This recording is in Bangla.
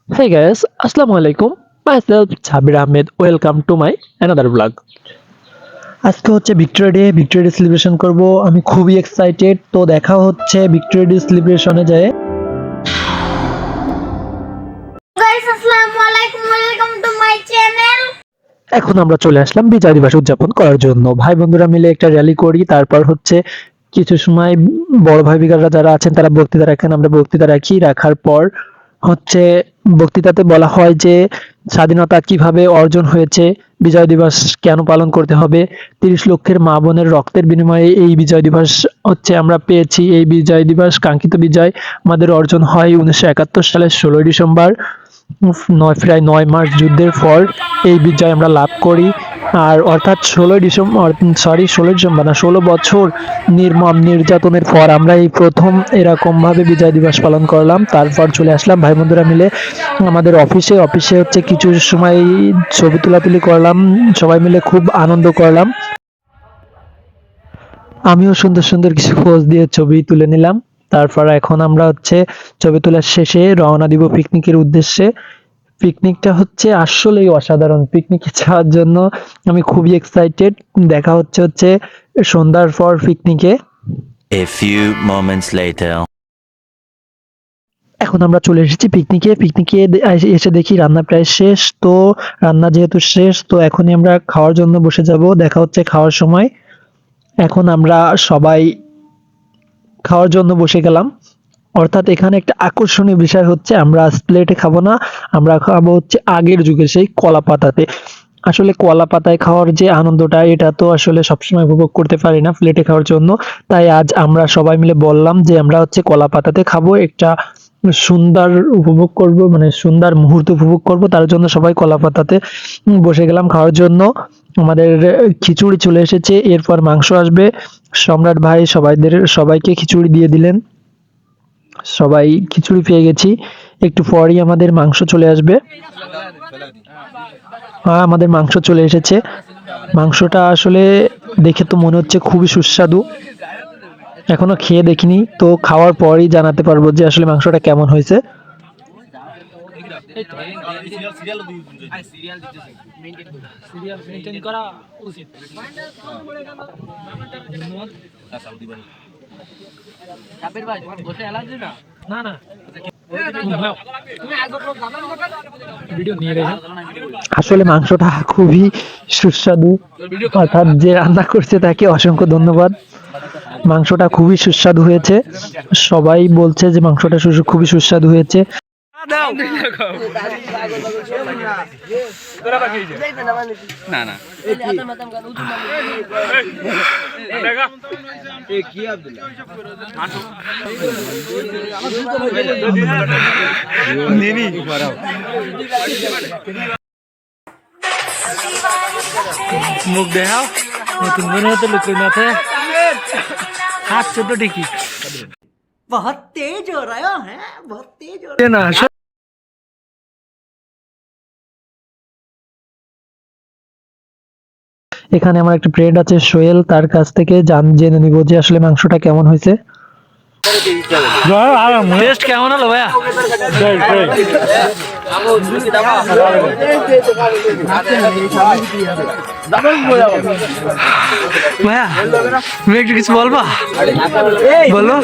Hey guys, Assalamu alaikum. Myself Sabir Ahmed. Welcome to my another vlog. আজকে হচ্ছে ভিক্টোরিয়া ডে সেলিব্রেশন করব। আমি খুবই এক্সাইটেড। তো দেখা হচ্ছে ভিক্টোরিয়া ডে সেলিব্রেশনে যায়। Guys, Assalamualaikum. Welcome to my channel. এখন আমরা চলে আসলাম বিজয় দিবস উদযাপন করার জন্য। ভাই বন্ধুরা মিলে একটা র্যালি করি, তারপর হচ্ছে কিছু সময় বড় ভাই বিকাররা যারা আছেন তারা বক্তৃতা রাখেন, আমরা বক্তৃতা রাখি। রাখার পর হচ্ছে বক্তৃতাতে বলা হয় যে স্বাধীনতা কিভাবে অর্জন হয়েছে, বিজয় দিবস কেন পালন করতে হবে, 30 লক্ষের মা বোনের রক্তের বিনিময়ে এই বিজয় দিবস হচ্ছে আমরা পেয়েছি। এই বিজয় দিবস কাঙ্ক্ষিত বিজয় আমাদের অর্জন হয় 1971 সালের 16 ডিসেম্বর। প্রায় 9 মাস যুদ্ধের পর এই বিজয় আমরা লাভ করি। আর অর্থাৎ 16 বছর নির্মম নির্যাতনের পর আমরা এই প্রথম এরকম ভাবে বিজয় দিবস পালন করলাম। তারপর চলে আসলাম ভাই বন্ধুরা মিলে আমাদের অফিসে হচ্ছে কিছু সময় ছবি তোলাতুলি করলাম, সবাই মিলে খুব আনন্দ করলাম। আমিও সুন্দর সুন্দর কিছু পোজ দিয়ে ছবি তুলে নিলাম। তারপর এখন আমরা হচ্ছে ছবি তোলার শেষে রওনা দিব পিকনিকের উদ্দেশ্যে। পিকনিকটা হচ্ছে আসলেই অসাধারণ। পিকনিকে যাওয়ার জন্য আমি খুবই এক্সাইটেড। দেখা হচ্ছে সন্ধ্যার পর পিকনিকে। A few moments later. এখন আমরা চলে এসেছি পিকনিকে এসে দেখি রান্না প্রায় শেষ। তো রান্না যেহেতু শেষ, তো এখনই আমরা খাওয়ার জন্য বসে যাব। দেখা হচ্ছে খাওয়ার সময়। এখন আমরা সবাই খাওয়ার জন্য বসে গেলাম। অর্থাৎ এখানে একটা আকর্ষণীয় বিষয় হচ্ছে আমরা প্লেটে খাবো না, আমরা খাবো হচ্ছে আগের যুগে সেই কলা পাতাতে। আসলে কলা পাতায় খাওয়ার যে আনন্দটা, এটা তো আসলে সবসময় উপভোগ করতে পারি না প্লেটে খাওয়ার জন্য। তাই আজ আমরা সবাই মিলে বললাম যে আমরা হচ্ছে কলা পাতাতে খাবো, একটা সুন্দর উপভোগ করব, মানে সুন্দর মুহূর্ত উপভোগ করব। তার জন্য সবাই কলা পাতাতে বসে গেলাম খাওয়ার জন্য। আমাদের খিচুড়ি চলে এসেছে, এরপর মাংস আসবে। সম্রাট ভাই সবাইকে খিচুড়ি দিয়ে দিলেন। সবাই খিচুড়ি পেয়ে গেছি। একটু পরেই আমাদের মাংস চলে আসবে। আমাদের মাংস চলে এসেছে। মাংসটা আসলে দেখে তো মনে হচ্ছে খুবই সুস্বাদু। এখনো খেয়ে দেখিনি, তো খাওয়ার পরই জানাতে পারবো যে আসলে মাংসটা কেমন হয়েছে। আসলে মাংসটা খুবই সুস্বাদু, অর্থাৎ যে রান্না করছে তাকে অসংখ্য ধন্যবাদ। মাংসটা খুবই সুস্বাদু হয়েছে। সবাই বলছে যে মাংসটা খুবই সুস্বাদু হয়েছে। মুখ দেখাও, নতুন মনে হতে লুকুই নাতে হাসছে তো ঠিকই। बहुत तेज हो रहा है बहुत तेज हो रहा না এখানে আমার একটা ফ্রেন্ড আছে সোহেল, তার কাছ থেকে জেনে নিব যে আসলে মাংসটা কেমন হয়েছে। টেস্ট কেমন হলো ভাইয়া? ভাইয়া তুমি একটু কিছু বলবা? বলো।